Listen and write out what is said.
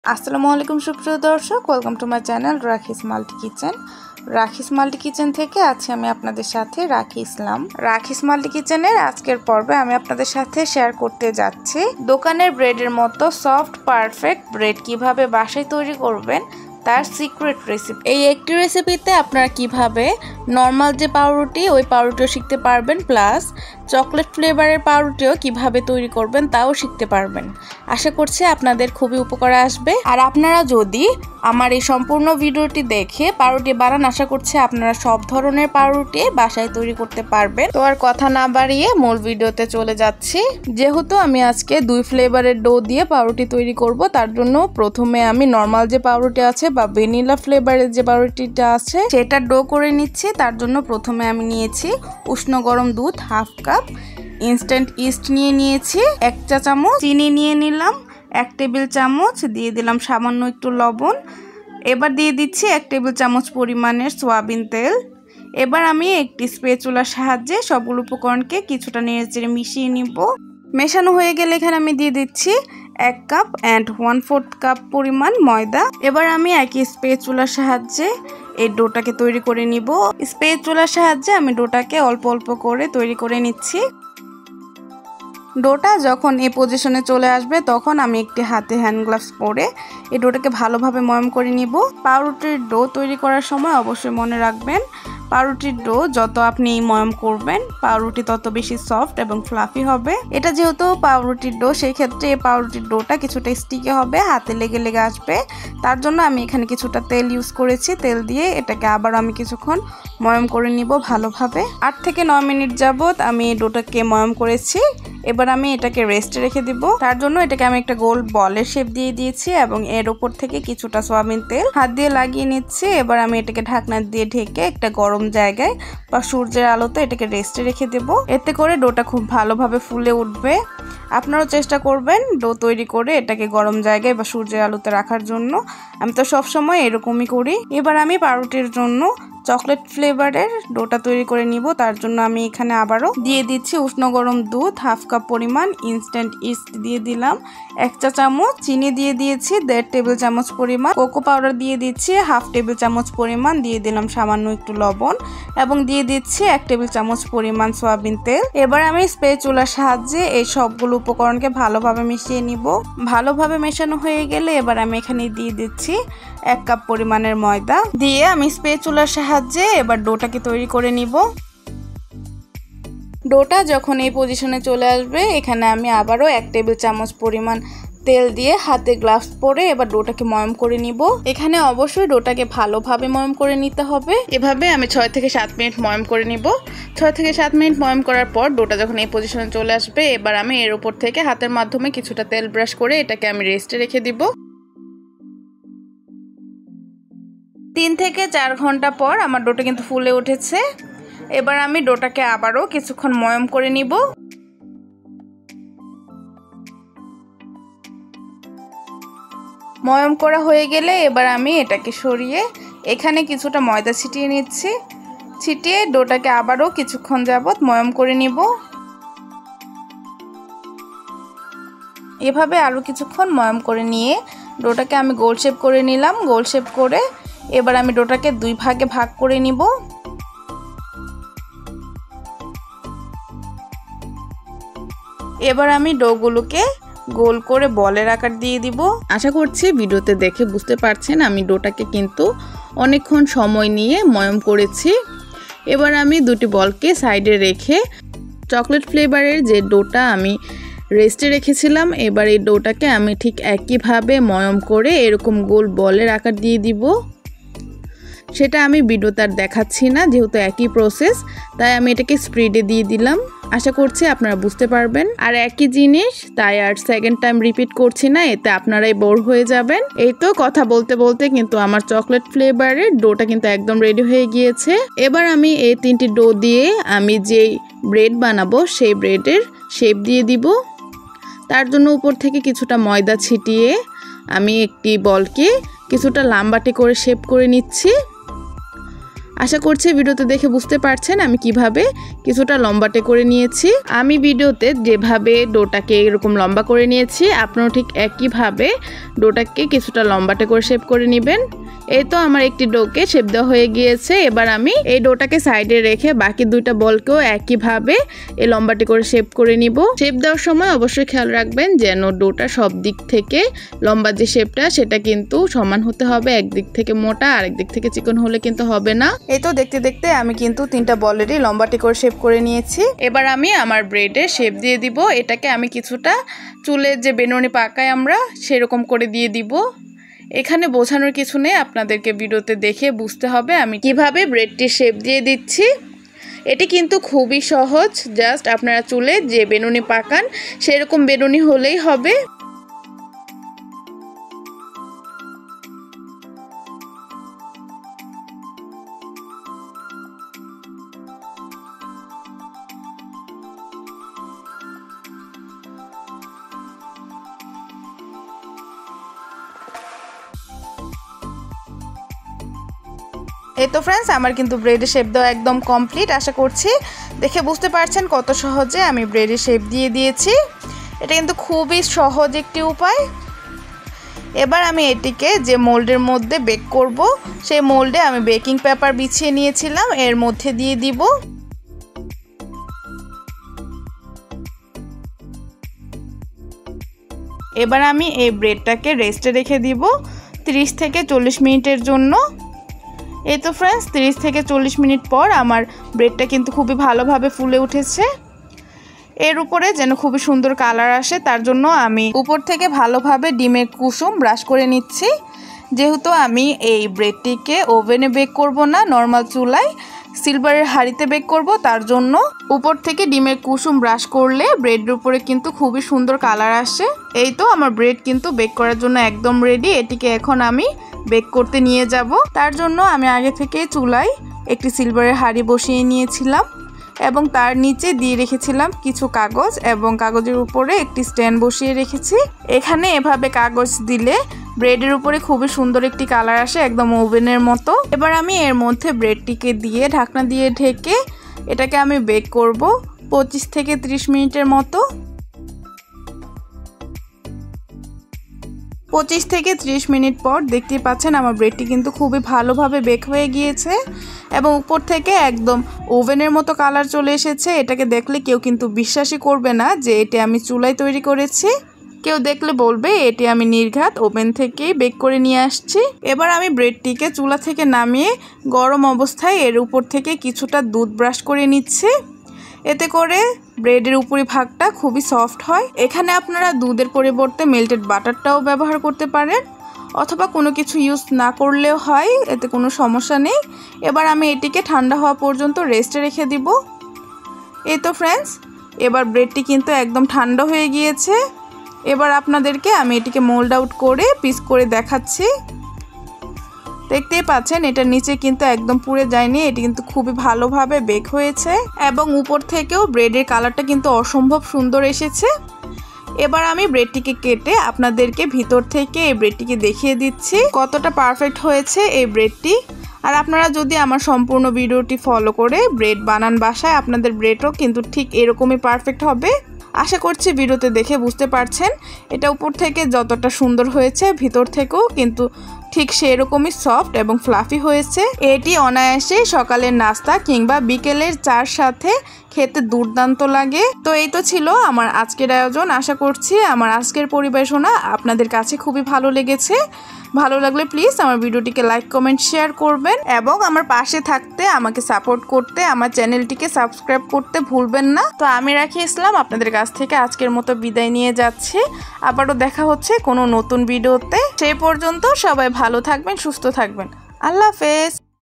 আসসালামু আলাইকুম সুপ্রিয় দর্শক, ওয়েলকাম টু মাই চ্যানেল রাখিস মাল্টি কিচেন। রাখিস মাল্টি কিচেন থেকে আছি আমি আপনাদের সাথে রাখি ইসলাম। রাখিস মাল্টি কিচেনের আজকের পর্বে আমি আপনাদের সাথে শেয়ার করতে যাচ্ছি দোকানের ব্রেডের মতো সফট পারফেক্ট ব্রেড কিভাবে বাসায় তৈরি করবেন তার সিক্রেট রেসিপি। এই একটি রেসিপিতে আপনারা কিভাবে নর্মাল যে পাউরুটি ওই পাউরুটিও শিখতে পারবেন, প্লাস চকলেট ফ্লেভারের পাউরুটিও কিভাবে তৈরি করবেন তাও শিখতে পারবেন। আশা করছি আপনাদের খুবই উপকারে আসবে। আর আপনারা যদি আমার এই সম্পূর্ণ ভিডিওটি দেখে পাউরুটি বানান, আশা করছি আপনারা সব ধরনের পাউরুটি বাসায় তৈরি করতে পারবেন। তো আর কথা না বাড়িয়ে মূল ভিডিওতে চলে যাচ্ছি। যেহেতু আমি আজকে 2 ফ্লেভারের ডো দিয়ে পাউরুটি তৈরি করব, তার জন্য প্রথমে আমি নর্মাল যে পাউরুটি আছে বা ভ্যানিলা ফ্লেভারের যে পাউরুটিটা আছে সেটা ডো করে নিচ্ছি। তার জন্য প্রথমে আমি নিয়েছি উষ্ণ গরম দুধ হাফ কাপ, ইনস্ট্যান্ট ইস্ট নিয়েছি 1 চা চামচ, চিনি নিয়ে নিলাম 1 টেবিল চামচ, দিয়ে দিলাম সামান্য একটু লবণ। এবার দিয়ে দিচ্ছি 1 টেবিল চামচ পরিমাণের সয়াবিন তেল। এবার আমি একটি স্প্যাচুলার সাহায্যে সবগুলো উপকরণকে কিছুটা নেড়েচেড়ে মিশিয়ে নিব। মেশানো হয়ে গেলে এখানে আমি দিয়ে দিচ্ছি 1 কাপ অ্যান্ড 1/4 কাপ পরিমাণ ময়দা। এবার আমি একই স্প্যাচুলার সাহায্যে এই ডোটাকে তৈরি করে নিব। স্প্যাচুলার সাহায্যে আমি ডোটাকে অল্প অল্প করে তৈরি করে নিচ্ছি। ডোটা যখন এই পজিশনে চলে আসবে তখন আমি একটি হাতে হ্যান্ড গ্লাভস পরে এই ডোটাকে ভালোভাবে ময়াম করে নিব। পাউরুটির ডো তৈরি করার সময় অবশ্যই মনে রাখবেন, পাউরুটির ডো যত আপনি ময়াম করবেন পাউরুটি তত বেশি সফট এবং ফ্লাফি হবে। এটা যেহেতু পাউরুটির ডো, সেই ক্ষেত্রে এই পাউরুটির ডোটা কিছুটা স্টিকি হবে, হাতে লেগে আসবে। তার জন্য আমি এখানে কিছুটা তেল ইউজ করেছি। তেল দিয়ে এটাকে আবার আমি কিছুক্ষণ ময়াম করে নিব ভালোভাবে। 8 থেকে 9 মিনিট যাবত আমি এই ডোটাকে ময়াম করেছি। এবার আমি এটাকে রেস্টে রেখে দিব। তার জন্য এটাকে আমি একটা গোল বলের শেপ দিয়ে দিয়েছি এবং এর উপর থেকে কিছুটা সয়াবিন তেল হাত দিয়ে লাগিয়ে নিচ্ছি। এবার আমি এটাকে ঢাকনা দিয়ে ঢেকে একটা গরম জায়গায় বা সূর্যের আলোতে এটাকে রেস্টে রেখে দেব। এতে করে ডোটা খুব ভালোভাবে ফুলে উঠবে। আপনারাও চেষ্টা করবেন ডো তৈরি করে এটাকে গরম জায়গায় বা সূর্যের আলোতে রাখার জন্য। আমি তো সবসময় এরকমই করি। এবার আমি পাউরুটির জন্য চকলেট ফ্লেভারের ডোটা তৈরি করে নিব। তার জন্য আমি এখানে আবারও দিয়ে দিচ্ছি উষ্ণ গরম দুধ হাফ কাপ পরিমাণ, ইনস্ট্যান্ট ইস্ট দিয়ে দিলাম 1 চা চামচ, চিনি দিয়ে দিয়েছি 1.5 টেবিল চামচ পরিমাণ, কোকো পাউডার দিয়ে দিচ্ছি হাফ টেবিল চামচ পরিমাণ, দিয়ে দিলাম সামান্য একটু লবণ এবং দিয়ে দিচ্ছি 1 টেবিল চামচ পরিমাণ সয়াবিন তেল। এবার আমি স্প্যাচুলার সাহায্যে এই সবগুলো উপকরণকে ভালোভাবে মিশিয়ে নিব। ভালোভাবে মেশানো হয়ে গেলে এবার আমি এখানে দিয়ে দিচ্ছি 1 কাপ পরিমাণের ময়দা। দিয়ে আমি স্প্যাচুলার সাহায্যে এবার ডোটাকে তৈরি করে নিব। ডোটা যখন এই পজিশনে চলে আসবে এখানে আমি আবারও 1 টেবিল চামচ পরিমাণ তেল দিয়ে হাতে গ্লাভস পরে এবার ডোটাকে ময়াম করে নিব। এখানে অবশ্যই ডোটাকে ভালোভাবে ময়াম করে নিতে হবে। এভাবে আমি 6 থেকে 7 মিনিট ময়াম করে নিব। 6 থেকে 7 মিনিট ময়াম করার পর ডোটা যখন এই পজিশনে চলে আসবে এবার আমি এর উপর থেকে হাতের মাধ্যমে কিছুটা তেল ব্রাশ করে এটাকে আমি রেস্টে রেখে দিব। 3 থেকে 4 ঘন্টা পর আমার ডোটা কিন্তু ফুলে উঠেছে। এবার আমি ডোটাকে আবারও কিছুক্ষণ ময়াম করে নিব। ময়াম করা হয়ে গেলে এবার আমি এটাকে সরিয়ে এখানে কিছুটা ময়দা ছিটিয়ে নিচ্ছি। ছিটিয়ে ডোটাকে আবারও কিছুক্ষণ যাবত ময়াম করে নিব। এভাবে আরও কিছুক্ষণ ময়াম করে নিয়ে ডোটাকে আমি গোল শেপ করে নিলাম। গোল শেপ করে এবার আমি ডোটাকে 2 ভাগে ভাগ করে নিব। এবার আমি ডোগুলোকে গোল করে বলের আকার দিয়ে দিব। আশা করছি ভিডিওতে দেখে বুঝতে পারছেন আমি ডোটাকে কিন্তু অনেকক্ষণ সময় নিয়ে ময়াম করেছি। এবার আমি 2টি বলকে সাইডে রেখে চকলেট ফ্লেভারের যে ডোটা আমি রেস্টে রেখেছিলাম এবার এই ডোটাকে আমি ঠিক একইভাবে ময়াম করে এরকম গোল বলের আকার দিয়ে দিব। সেটা আমি ভিডিওতে আর দেখাচ্ছি না, যেহেতু একই প্রসেস তাই আমি এটাকে স্প্রেডে দিয়ে দিলাম। আশা করছি আপনারা বুঝতে পারবেন। আর একই জিনিস তাই আর সেকেন্ড টাইম রিপিট করছি না, এতে আপনারাই বোর হয়ে যাবেন। এই তো কথা বলতে বলতে কিন্তু আমার চকলেট ফ্লেভারের ডোটা কিন্তু একদম রেডি হয়ে গিয়েছে। এবার আমি এই 3টি ডো দিয়ে আমি যেই ব্রেড বানাবো সেই ব্রেডের শেপ দিয়ে দিব। তার জন্য উপর থেকে কিছুটা ময়দা ছিটিয়ে আমি একটি বলকে কিছুটা লাম্বাটে করে শেপ করে নিচ্ছি। আশা করছি ভিডিওতে দেখে বুঝতে পারছেন আমি কিভাবে কিছুটা লম্বাটে করে নিয়েছি। আমি ভিডিওতে যেভাবে ডোটাকে এরকম লম্বা করে নিয়েছি আপনারাও ঠিক একইভাবে ডোটাকে কিছুটা লম্বাটে করে শেপ করে নেবেন। এই তো আমার একটি ডোকে শেপ দেওয়া হয়ে গিয়েছে। এবার আমি এই ডোটাকে সাইডে রেখে বাকি দুইটা বলকেও একইভাবে এই লম্বাটে করে শেপ করে নিব। শেপ দেওয়ার সময় অবশ্যই খেয়াল রাখবেন যেন ডোটা সব দিক থেকে লম্বা যে শেপটা সেটা কিন্তু সমান হতে হবে। একদিক থেকে মোটা আর একদিক থেকে চিকন হলে কিন্তু হবে না। এই তো দেখতে দেখতে আমি কিন্তু তিনটা বলেরই লম্বাটে করে শেপ করে নিয়েছি। এবার আমি আমার ব্রেডে শেপ দিয়ে দিব। এটাকে আমি কিছুটা চুলের যে বেনুনি পাকায় আমরা সেরকম করে দিয়ে দিব। এখানে বোঝানোর কিছু নেই, আপনাদেরকে ভিডিওতে দেখে বুঝতে হবে আমি কিভাবে ব্রেডটি শেপ দিয়ে দিচ্ছি। এটি কিন্তু খুবই সহজ, জাস্ট আপনারা চুলে যে বেনুনি পাকান সেরকম বেনুনি হলেই হবে। এই তো ফ্রেন্ডস আমার কিন্তু ব্রেডের শেপ দেওয়া একদম কমপ্লিট। আশা করছি দেখে বুঝতে পারছেন কত সহজে আমি ব্রেডের শেপ দিয়ে দিয়েছি। এটা কিন্তু খুবই সহজ একটি উপায়। এবার আমি এটিকে যে মোল্ডের মধ্যে বেক করব সেই মোল্ডে আমি বেকিং পেপার বিছিয়ে নিয়েছিলাম, এর মধ্যে দিয়ে দিব। এবার আমি এই ব্রেডটাকে রেস্টে রেখে দিব 30 থেকে 40 মিনিটের জন্য। এই তো ফ্রেন্ডস 30 থেকে 40 মিনিট পর আমার ব্রেডটা কিন্তু খুবই ভালোভাবে ফুলে উঠেছে। এর উপরে যেন খুবই সুন্দর কালার আসে তার জন্য আমি উপর থেকে ভালোভাবে ডিমের কুসুম ব্রাশ করে নিচ্ছি। যেহেতু আমি এই ব্রেডটিকে ওভেনে বেক করব না, নর্মাল চুলায় সিলভারের হাঁড়িতে বেক করব, তার জন্য উপর থেকে ডিমের কুসুম ব্রাশ করলে ব্রেডের উপরে কিন্তু খুবই সুন্দর কালার আসে। এই তো আমার ব্রেড কিন্তু বেক করার জন্য একদম রেডি। এটিকে এখন আমি বেক করতে নিয়ে যাব। তার জন্য আমি আগে থেকে চুলায় একটি সিলভারের হাঁড়ি বসিয়ে নিয়েছিলাম এবং তার নিচে দিয়ে রেখেছিলাম কিছু কাগজ এবং কাগজের উপরে একটি স্ট্যান্ড বসিয়ে রেখেছি। এখানে এভাবে কাগজ দিলে ব্রেডের উপরে খুবই সুন্দর একটি কালার আসে, একদম ওভেনের মতো। এবার আমি এর মধ্যে ব্রেডটিকে দিয়ে ঢাকনা দিয়ে ঢেকে এটাকে আমি বেক করব 25 থেকে 30 মিনিটের মতো। 25 থেকে 30 মিনিট পর দেখতেই পাচ্ছেন আমার ব্রেডটি কিন্তু খুবই ভালোভাবে বেক হয়ে গিয়েছে এবং উপর থেকে একদম ওভেনের মতো কালার চলে এসেছে। এটাকে দেখলে কেউ কিন্তু বিশ্বাসই করবে না যে এটি আমি চুলায় তৈরি করেছি। কেউ দেখলে বলবে এটি আমি নির্ঘাত ওভেন থেকেই বেক করে নিয়ে আসছি। এবার আমি ব্রেডটিকে চুলা থেকে নামিয়ে গরম অবস্থায় এর উপর থেকে কিছুটা দুধ ব্রাশ করে নিচ্ছি। এতে করে ব্রেডের উপরি ভাগটা খুবই সফট হয়। এখানে আপনারা দুধের পরিবর্তে মেল্টেড বাটারটাও ব্যবহার করতে পারেন অথবা কোনো কিছু ইউজ না করলেও হয়, এতে কোনো সমস্যা নেই। এবার আমি এটিকে ঠান্ডা হওয়া পর্যন্ত রেস্টে রেখে দিব। এই তো ফ্রেন্ডস এবার ব্রেডটি কিন্তু একদম ঠান্ডা হয়ে গিয়েছে। এবার আপনাদেরকে আমি এটিকে মোল্ড আউট করে পিস করে দেখাচ্ছি। দেখতেই পাচ্ছেন এটার নিচে কিন্তু একদম পুড়ে যায়নি, এটি কিন্তু খুবই ভালোভাবে বেক হয়েছে এবং উপর থেকেও ব্রেডের কালারটা কিন্তু অসম্ভব সুন্দর এসেছে। এবার আমি ব্রেডটিকে কেটে আপনাদেরকে ভিতর থেকে এই ব্রেডটিকে দেখিয়ে দিচ্ছি কতটা পারফেক্ট হয়েছে এই ব্রেডটি। আর আপনারা যদি আমার সম্পূর্ণ ভিডিওটি ফলো করে ব্রেড বানান বাসায়, আপনাদের ব্রেডও কিন্তু ঠিক এরকমই পারফেক্ট হবে। আশা করছি ভিডিওতে দেখে বুঝতে পারছেন এটা উপর থেকে যতটা সুন্দর হয়েছে ভিতর থেকেও কিন্তু ঠিক সেরকমই সফট এবং ফ্লাফি হয়েছে। এটি অনায়াসে সকালের নাস্তা কিংবা বিকেলের চার সাথে খেতে দুর্দান্ত লাগে। তো এই তো ছিল আমার আজকের আয়োজন। আশা করছি আমার আজকের পরিবেশনা আপনাদের কাছে খুবই ভালো লেগেছে। ভালো লাগলে প্লিজ আমার ভিডিওটিকে লাইক কমেন্ট শেয়ার করবেন এবং আমার পাশে থাকতে আমাকে সাপোর্ট করতে আমার চ্যানেলটিকে সাবস্ক্রাইব করতে ভুলবেন না। তো আমি রাখি ইসলাম আপনাদের কাছ থেকে আজকের মতো বিদায় নিয়ে যাচ্ছি। আবারও দেখা হচ্ছে কোনো নতুন ভিডিওতে। সেই পর্যন্ত সবাই ভালো থাকবেন, সুস্থ থাকবেন। আল্লাহ হাফেজ।